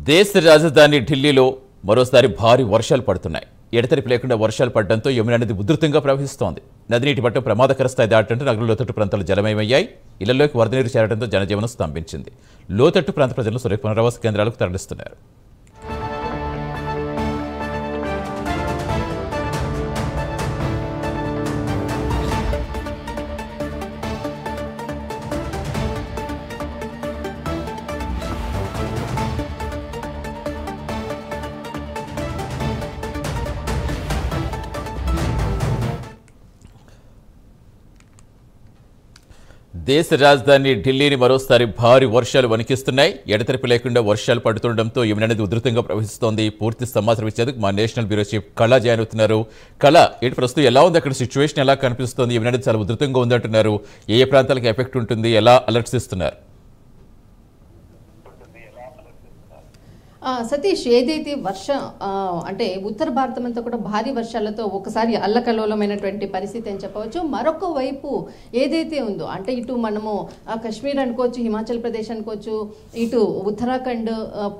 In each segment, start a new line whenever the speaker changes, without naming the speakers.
దేశ రాజధాని ఢిల్లీలో మరోసారి భారీ వర్షాలు పడుతున్నాయి. ఎడతెరిపి లేకుండా వర్షాలు పడడంతో యమునా నది ఉధృతంగా ప్రవహిస్తోంది. నది నీటి మట్టం ప్రమాదకర స్థాయి దాటంటే నగరంలో లోతట్టు ప్రాంతాలు జలమయమయ్యాయి. ఇళ్లలోకి వరద నీరు చేరడంతో జనజీవనం స్తంభించింది. లోతట్టు ప్రాంత ప్రజలను సురక్షిత పునరావాస కేంద్రాలకు తరలిస్తున్నారు. దేశ రాజధాని ఢిల్లీని మరోసారి భారీ వర్షాలు వణికిస్తున్నాయి. ఎడతెరిపి లేకుండా వర్షాలు పడుతుండటంతో యమునా నది ఉధృతంగా ప్రవహిస్తోంది. పూర్తి సమాచారం ఇచ్చేందుకు మా నేషనల్ బ్యూరో చీఫ్ కళ జాయిన్ అవుతున్నారు. కళ, ఏంటి ప్రస్తుతం ఎలా ఉంది, అక్కడ సిచ్యువేషన్ ఎలా కనిపిస్తోంది? యమునా నది చాలా ఉధృతంగా ఉందంటున్నారు. ఏ ప్రాంతాలకు ఎఫెక్ట్ ఉంటుంది, ఎలా అలర్ట్స్ ఇస్తున్నారు?
సతీష్, ఏదైతే అంటే ఉత్తర భారతం అంతా కూడా భారీ వర్షాలతో ఒకసారి అల్లకల్లోలమైనటువంటి పరిస్థితి అని చెప్పవచ్చు. మరొక వైపు ఏదైతే ఉందో అంటే ఇటు మనము కశ్మీర్ అనుకోవచ్చు, హిమాచల్ ప్రదేశ్ అనుకోవచ్చు, ఇటు ఉత్తరాఖండ్,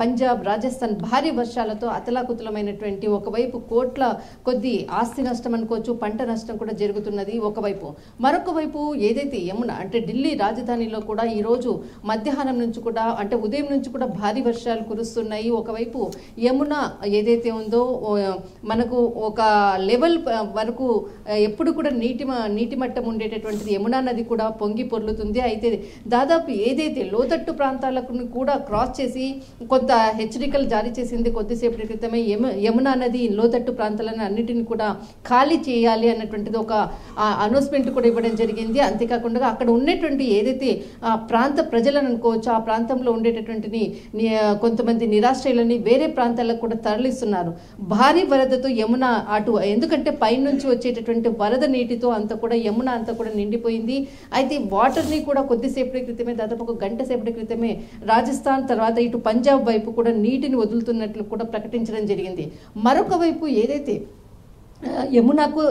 పంజాబ్, రాజస్థాన్ భారీ వర్షాలతో అతలాకుతలమైనటువంటి ఒకవైపు కోట్ల కొద్ది ఆస్తి నష్టం అనుకోవచ్చు, పంట నష్టం కూడా జరుగుతున్నది ఒకవైపు. మరొక వైపు ఏదైతే యమున అంటే ఢిల్లీ రాజధానిలో కూడా ఈరోజు మధ్యాహ్నం నుంచి కూడా అంటే ఉదయం నుంచి కూడా భారీ వర్షాలు కురుస్తున్నాయి. ఒకవైపు యమున ఏదైతే ఉందో మనకు ఒక లెవెల్ వరకు ఎప్పుడు కూడా నీటి మట్టం ఉండేటటువంటిది యమునా నది కూడా పొంగి పొర్లుతుంది. అయితే దాదాపు ఏదైతే లోతట్టు ప్రాంతాలకు కూడా క్రాస్ చేసి కొంత హెచ్చరికలు జారీ చేసింది కొద్దిసేపటి క్రితమే. యమునా నది లోతట్టు ప్రాంతాలను అన్నిటిని కూడా ఖాళీ చేయాలి అన్నటువంటిది ఒక అనౌన్స్మెంట్ కూడా ఇవ్వడం జరిగింది. అంతేకాకుండా అక్కడ ఉన్నటువంటి ఏదైతే ప్రాంత ప్రజలను అనుకోవచ్చు, ఆ ప్రాంతంలో ఉండేటటువంటి కొంతమంది నిరాశ్రయులని వేరే ప్రాంతాలకు కూడా తరలిస్తున్నారు. భారీ వరదతో యమున అటు ఎందుకంటే పైనుంచి వచ్చేటటువంటి వరద నీటితో అంతా కూడా యమున అంతా కూడా నిండిపోయింది. అయితే వాటర్ని కూడా కొద్దిసేపటి క్రితమే, దాదాపు ఒక గంట సేపటి క్రితమే రాజస్థాన్ తర్వాత ఇటు పంజాబ్ వైపు కూడా నీటిని వదులుతున్నట్లు కూడా ప్రకటించడం జరిగింది. మరొక వైపు ఏదైతే యమునాకు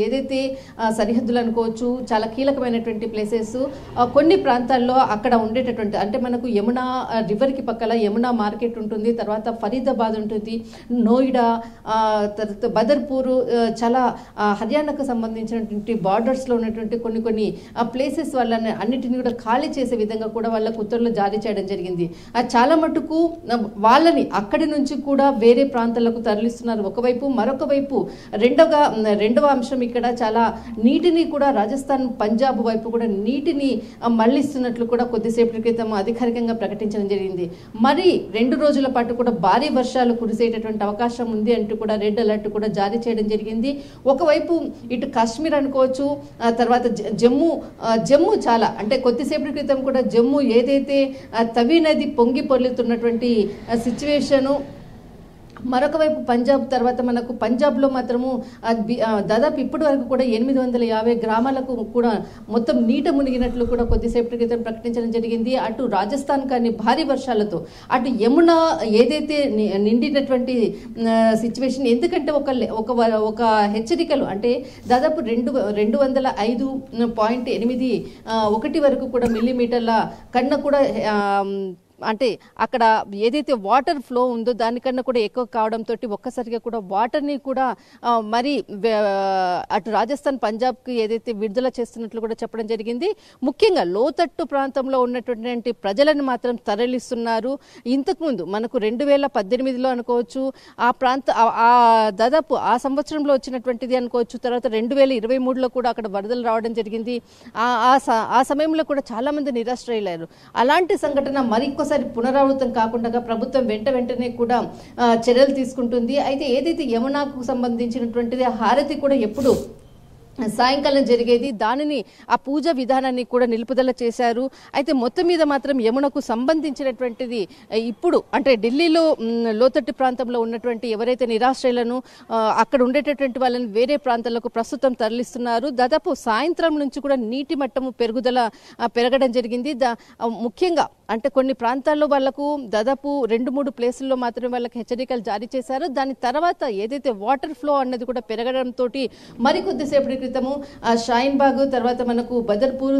ఏదైతే సరిహద్దులు అనుకోవచ్చు, చాలా కీలకమైనటువంటి ప్లేసెస్ కొన్ని ప్రాంతాల్లో అక్కడ ఉండేటటువంటి అంటే మనకు యమునా రివర్కి పక్కల యమునా మార్కెట్ ఉంటుంది, తర్వాత ఫరీదాబాద్ ఉంటుంది, నోయిడా, తర్వాత బదర్పూర్, చాలా హర్యానాకు సంబంధించినటువంటి బార్డర్స్లో ఉన్నటువంటి కొన్ని ప్లేసెస్ వాళ్ళని అన్నిటిని కూడా ఖాళీ చేసే విధంగా కూడా వాళ్ళకు ఉత్తర్వులు జారీ చేయడం జరిగింది. చాలా మటుకు వాళ్ళని అక్కడి నుంచి కూడా వేరే ప్రాంతాలకు తరలిస్తున్నారు ఒకవైపు. మరొక వైపు రెండవ అంశం ఇక్కడ చాలా నీటిని కూడా రాజస్థాన్, పంజాబ్ వైపు కూడా నీటిని మళ్లిస్తున్నట్లు కూడా కొద్దిసేపటి క్రితం అధికారికంగా ప్రకటించడం జరిగింది. మరి 2 రోజుల పాటు కూడా భారీ వర్షాలు కురిసేటటువంటి అవకాశం ఉంది అంటూ కూడా రెడ్ అలర్ట్ కూడా జారీ చేయడం జరిగింది. ఒకవైపు ఇటు కాశ్మీర్ అనుకోవచ్చు, తర్వాత జమ్మూ చాలా అంటే కొద్దిసేపటి క్రితం కూడా జమ్మూ ఏదైతే తవి నది పొంగి పొర్లుతున్నటువంటి సిచ్యువేషను. మరొక వైపు పంజాబ్, తర్వాత మనకు పంజాబ్లో మాత్రము దాదాపు ఇప్పటి వరకు కూడా 850 గ్రామాలకు కూడా మొత్తం నీట మునిగినట్లు కూడా కొద్దిసేపటి క్రితం ప్రకటించడం జరిగింది. అటు రాజస్థాన్ కానీ భారీ వర్షాలతో అటు యమున ఏదైతే నిండినటువంటి సిచ్యువేషన్, ఎందుకంటే ఒక హెచ్చరికలు అంటే దాదాపు 205.81 వరకు కూడా మిల్లీమీటర్ల కన్నా కూడా అంటే అక్కడ ఏదైతే వాటర్ ఫ్లో ఉందో దానికన్నా కూడా ఎక్కువ కావడంతో ఒక్కసారిగా కూడా వాటర్ని కూడా మరి అటు రాజస్థాన్, పంజాబ్కి ఏదైతే విడుదల చేస్తున్నట్లు కూడా చెప్పడం జరిగింది. ముఖ్యంగా లోతట్టు ప్రాంతంలో ఉన్నటువంటి ప్రజలను మాత్రం తరలిస్తున్నారు. ఇంతకుముందు మనకు 2018లో అనుకోవచ్చు, దాదాపు ఆ సంవత్సరంలో వచ్చినటువంటిది అనుకోవచ్చు, తర్వాత 2023లో కూడా అక్కడ వరదలు రావడం జరిగింది. ఆ సమయంలో కూడా చాలా మంది నిరాశ్రయులయ్యారు. అలాంటి సంఘటన మరికొకసారి పునరావృతం కాకుండా ప్రభుత్వం వెంటనే కూడా చర్యలు తీసుకుంటుంది. అయితే ఏదైతే యమునాకు సంబంధించినటువంటిది హారతి కూడా ఎప్పుడు సాయంకాలం జరిగేది, దానిని ఆ పూజ విధానాన్ని కూడా నిలుపుదల చేశారు. అయితే మొత్తం మీద మాత్రం యమునకు సంబంధించినటువంటిది ఇప్పుడు అంటే ఢిల్లీలో లోతట్టు ప్రాంతంలో ఉన్నటువంటి ఎవరైతే నిరాశ్రయులను అక్కడ ఉండేటటువంటి వాళ్ళని వేరే ప్రాంతాలకు ప్రస్తుతం తరలిస్తున్నారు. దాదాపు సాయంత్రం నుంచి కూడా నీటి మట్టము పెరగడం జరిగింది. ముఖ్యంగా అంటే కొన్ని ప్రాంతాల్లో వాళ్ళకు దాదాపు 2-3 ప్లేసుల్లో మాత్రమే వాళ్ళకి హెచ్చరికలు జారీ చేశారు. దాని తర్వాత ఏదైతే వాటర్ ఫ్లో అన్నది కూడా పెరగడంతో మరికొద్దిసేపటి క్రితము షాయిన్ బాగ్, తర్వాత మనకు బదర్పూర్,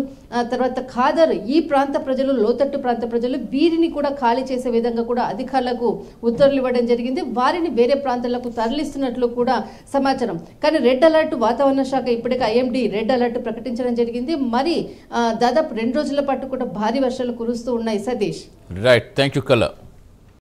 తర్వాత ఖాదర్, ఈ ప్రాంత ప్రజలు, లోతట్టు ప్రాంత ప్రజలు వీరిని కూడా ఖాళీ చేసే విధంగా కూడా అధికారులకు ఉత్తర్వులు ఇవ్వడం జరిగింది. వారిని వేరే ప్రాంతాలకు తరలిస్తున్నట్లు కూడా సమాచారం. కానీ రెడ్ అలర్ట్ వాతావరణ శాఖ ఇప్పటికే ఐఎండీ రెడ్ అలర్ట్ ప్రకటించడం జరిగింది. మరి దాదాపు 2 రోజుల పాటు కూడా భారీ వర్షాలు కురుస్తూ ఉన్నాయి. సతీష్,
రైట్, థ్యాంక్ యూ కల్లా.